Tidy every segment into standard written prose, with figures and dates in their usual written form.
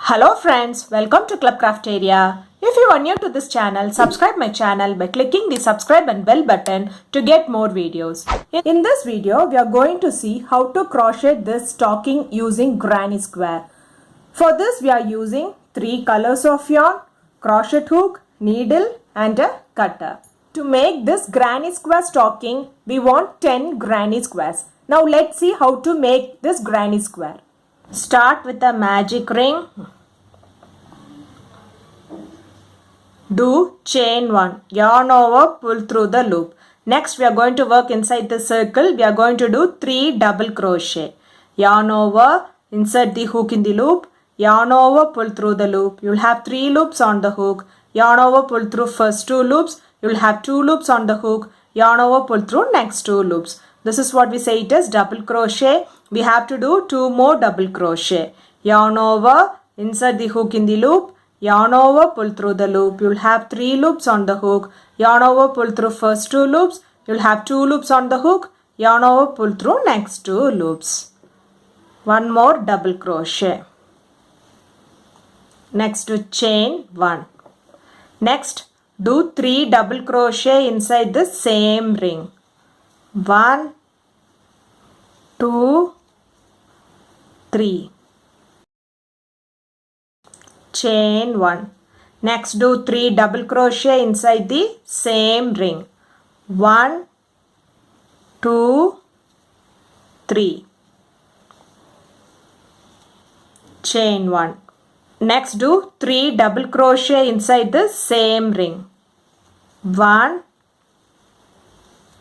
Hello friends, welcome to Crafteria. If you are new to this channel, subscribe my channel by clicking the subscribe and bell button to get more videos. In this video, we are going to see how to crochet this stocking using granny square. For this, we are using 3 colors of yarn, crochet hook, needle and a cutter. To make this granny square stocking, we want 10 granny squares. Now let's see how to make this granny square. Start with a magic ring. Do chain 1, yarn over, pull through the loop. Next we are going to work inside the circle. We are going to do 3 double crochet. Yarn over, insert the hook in the loop, yarn over, pull through the loop. You will have 3 loops on the hook. Yarn over, pull through first 2 loops. You will have 2 loops on the hook. Yarn over, pull through next 2 loops. This is what we say it is double crochet. We have to do 2 more double crochet. Yarn over, insert the hook in the loop. Yarn over, pull through the loop. You will have 3 loops on the hook. Yarn over, pull through first 2 loops. You will have 2 loops on the hook. Yarn over, pull through next 2 loops. 1 more double crochet. Next do chain 1. Next do 3 double crochet inside the same ring. 1, 2, 3. Chain 1. Next do 3 double crochet inside the same ring. 1, 2, 3. Chain 1. Next do 3 double crochet inside the same ring. 1,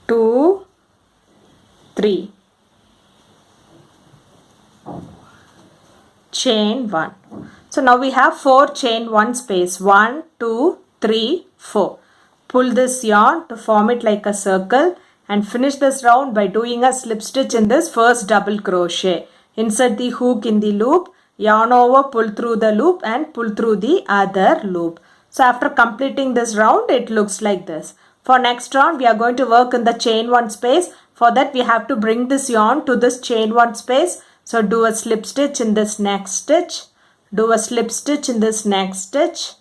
2, 3. Chain 1. So now we have 4 chain 1 space. 1, 2, 3, 4. Pull this yarn to form it like a circle and finish this round by doing a slip stitch in this first double crochet. Insert the hook in the loop, yarn over, pull through the loop and pull through the other loop. So after completing this round, it looks like this. For next round, we are going to work in the chain 1 space. For that, we have to bring this yarn to this chain 1 space. So do a slip stitch in this next stitch. Do a slip stitch in this next stitch.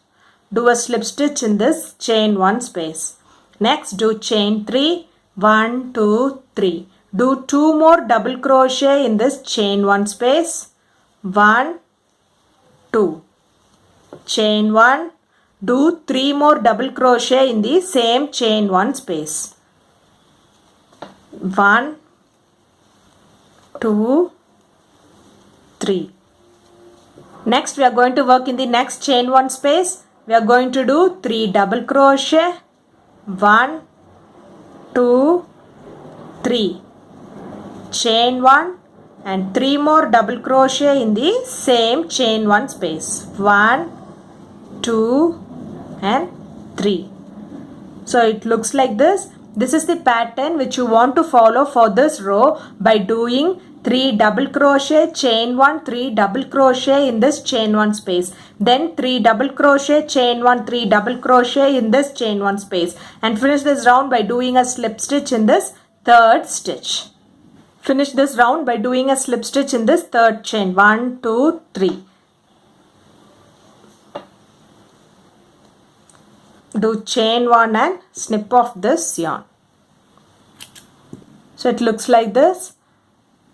Do a slip stitch in this chain 1 space. Next do chain 3. 1, 2, 3. Do 2 more double crochet in this chain 1 space. 1, 2. Chain 1. Do 3 more double crochet in the same chain 1 space. 1, 2, 3. Next we are going to work in the next chain 1 space. We are going to do 3 double crochet. 1, 2, 3. Chain 1 and 3 more double crochet in the same chain 1 space. 1, 2 and 3. So it looks like this. This is the pattern which you want to follow for this row by doing 3 double crochet, chain 1, 3 double crochet in this chain 1 space. Then 3 double crochet, chain 1, 3 double crochet in this chain 1 space. And finish this round by doing a slip stitch in this third stitch. Finish this round by doing a slip stitch in this third chain. 1, 2, 3. Do chain 1 and snip off this yarn. So it looks like this.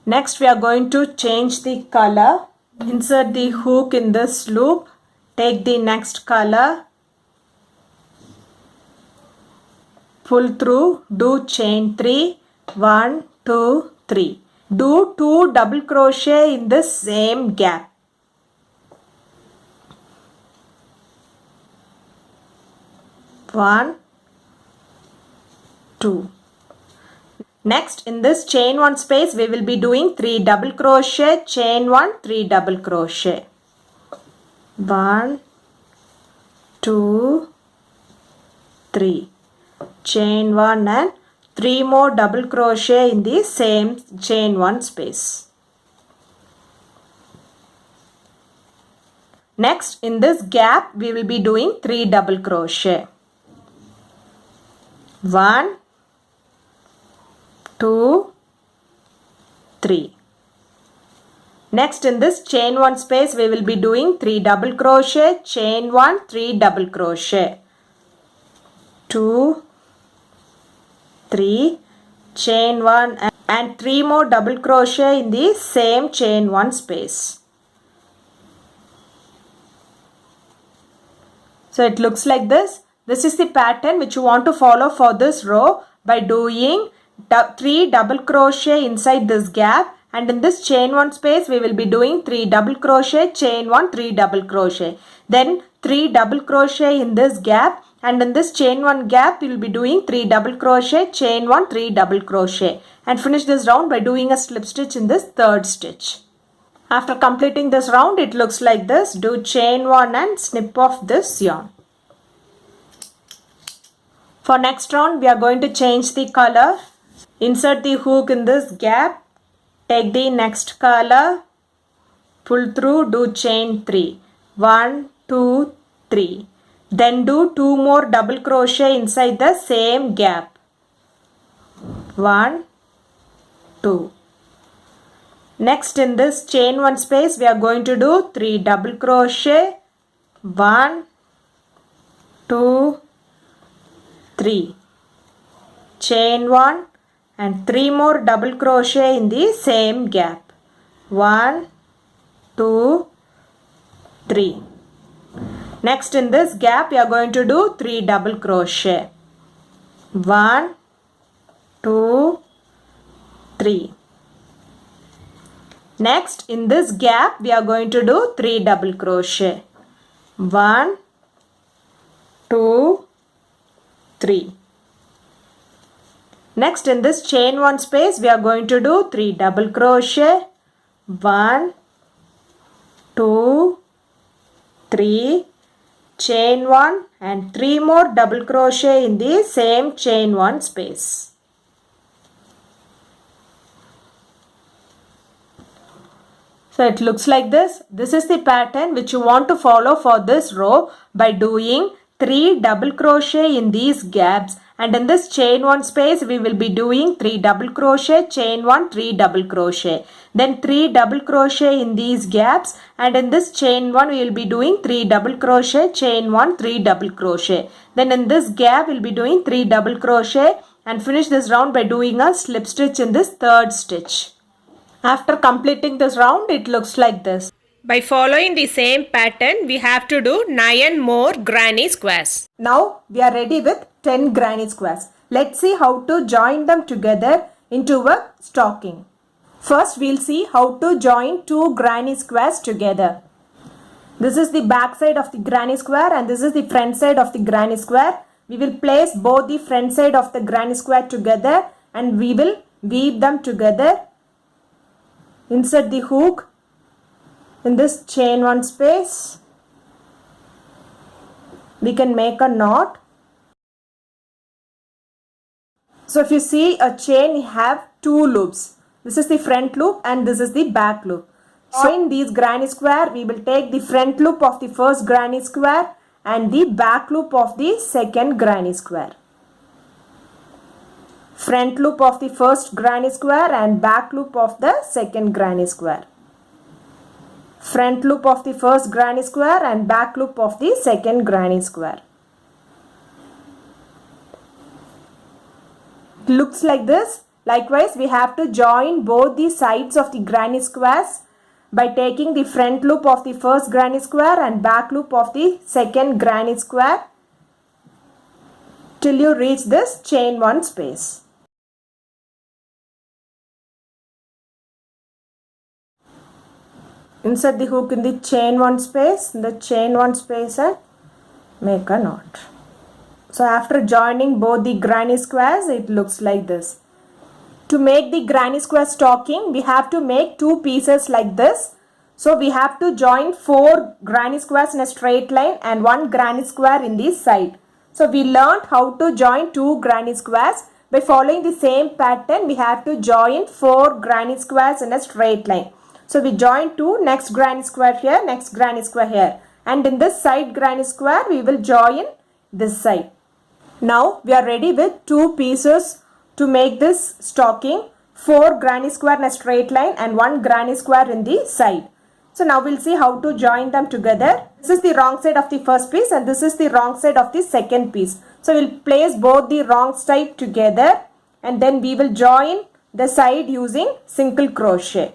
Next we are going to change the color. Insert the hook in this loop. Take the next color. Pull through. Do chain 3. 1, 2, 3. Do 2 double crochet in the same gap. 1, 2. Next in this chain 1 space we will be doing 3 double crochet, chain 1, 3 double crochet. 1, 2, 3. Chain 1 and 3 more double crochet in the same chain 1 space. Next in this gap we will be doing 3 double crochet. 1, 2, 3. Next in this chain 1 space we will be doing 3 double crochet, chain 1, 3 double crochet, 2, 3, chain 1 and 3 more double crochet in the same chain 1 space. So it looks like this. This is the pattern which you want to follow for this row by doing 3 double crochet inside this gap, and in this chain 1 space we will be doing 3 double crochet, chain 1, 3 double crochet. Then 3 double crochet in this gap, and in this chain 1 gap we will be doing 3 double crochet, chain 1, 3 double crochet, and finish this round by doing a slip stitch in this third stitch. After completing this round it looks like this. Do chain 1 and snip off this yarn. For next round we are going to change the color. Insert the hook in this gap, take the next color, pull through, do chain 3, 1, 2, 3. Then do 2 more double crochet inside the same gap, 1, 2. Next in this chain 1 space we are going to do 3 double crochet, 1, 2, 3, chain 1 and 3 more double crochet in the same gap, 1, 2, 3. Next in this gap we are going to do 3 double crochet, 1, 2, 3. Next in this gap we are going to do 3 double crochet, 1, 2, 3. Next in this chain 1 space we are going to do 3 double crochet, 1, 2, 3, chain 1 and 3 more double crochet in the same chain 1 space. So it looks like this. This is the pattern which you want to follow for this row by doing 3 double crochet in these gaps, and in this chain 1 space we will be doing 3 double crochet, chain 1, 3 double crochet, then 3 double crochet in these gaps, and in this chain 1 we will be doing 3 double crochet, chain 1, 3 double crochet, then in this gap we will be doing 3 double crochet, and finish this round by doing a slip stitch in this third stitch. After completing this round it looks like this. By following the same pattern, we have to do 9 more granny squares. Now we are ready with 10 granny squares. Let's see how to join them together into a stocking. First we'll see how to join 2 granny squares together. This is the back side of the granny square and this is the front side of the granny square. We will place both the front side of the granny square together and we will weave them together. Insert the hook in this chain 1 space. We can make a knot. So if you see a chain, you have 2 loops. This is the front loop and this is the back loop. So in these granny square, we will take the front loop of the first granny square and the back loop of the second granny square. Front loop of the first granny square and back loop of the second granny square. Front loop of the first granny square and back loop of the second granny square. It looks like this. Likewise, we have to join both the sides of the granny squares by taking the front loop of the first granny square and back loop of the second granny square till you reach this chain 1 space. Insert the hook in the chain 1 space, and make a knot. So after joining both the granny squares, it looks like this. To make the granny square stocking, we have to make 2 pieces like this. So we have to join 4 granny squares in a straight line and 1 granny square in the side. So we learned how to join 2 granny squares. By following the same pattern, we have to join 4 granny squares in a straight line. So we join 2, next granny square here, next granny square here. And in this side granny square, we will join this side. Now we are ready with 2 pieces to make this stocking. 4 granny square in a straight line and 1 granny square in the side. So now we'll see how to join them together. This is the wrong side of the first piece and this is the wrong side of the second piece. So we'll place both the wrong side together and then we will join the side using single crochet.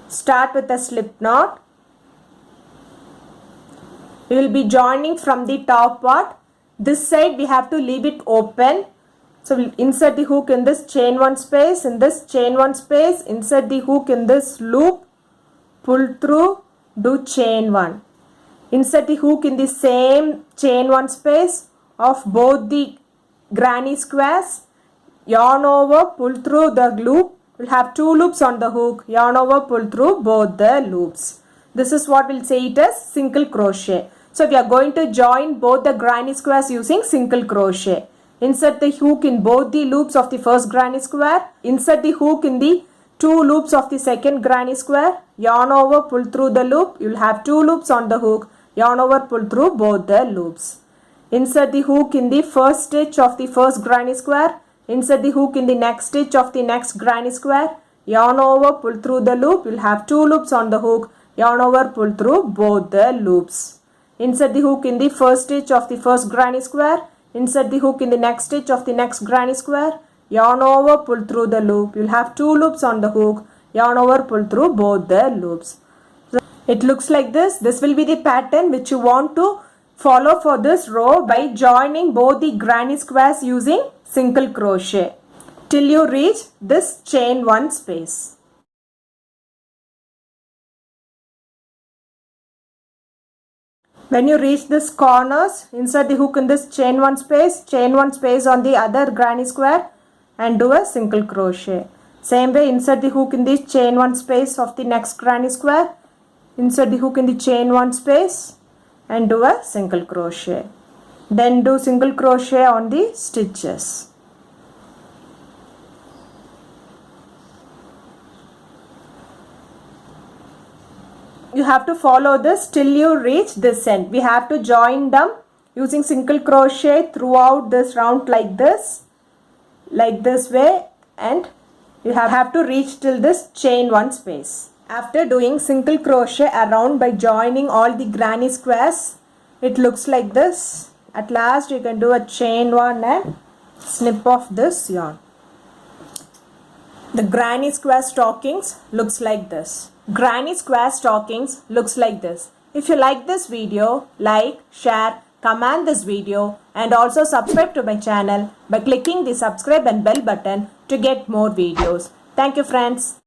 Start with a slip knot. We will be joining from the top part. This side we have to leave it open. So we'll insert the hook in this chain 1 space, in this chain 1 space, insert the hook in this loop, pull through, do chain 1. Insert the hook in the same chain 1 space of both the granny squares, yarn over, pull through the loop. We'll have 2 loops on the hook, yarn over, pull through both the loops. This is what we'll say it as single crochet. So we are going to join both the granny squares using single crochet. Insert the hook in both the loops of the first granny square. Insert the hook in the 2 loops of the second granny square. Yarn over, pull through the loop. You will have 2 loops on the hook. Yarn over, pull through both the loops. Insert the hook in the first stitch of the first granny square. Insert the hook in the next stitch of the next granny square. Yarn over, pull through the loop. You will have 2 loops on the hook. Yarn over, pull through both the loops. Insert the hook in the first stitch of the first granny square. Insert the hook in the next stitch of the next granny square. Yarn over, pull through the loop. You'll have 2 loops on the hook. Yarn over, pull through both the loops. So it looks like this. This will be the pattern which you want to follow for this row by joining both the granny squares using single crochet till you reach this chain 1 space. When you reach this corners, insert the hook in this chain 1 space on the other granny square and do a single crochet. Same way, insert the hook in the chain 1 space of the next granny square. Insert the hook in the chain 1 space and do a single crochet. Then do single crochet on the stitches. You have to follow this till you reach this end. We have to join them using single crochet throughout this round like this way, and you have to reach till this chain 1 space. After doing single crochet around by joining all the granny squares, it looks like this. At last you can do a chain 1 and snip off this yarn. The granny square stockings looks like this. Granny square stockings looks like this. If you like this video, like, share, comment this video and also subscribe to my channel by clicking the subscribe and bell button to get more videos. Thank you friends.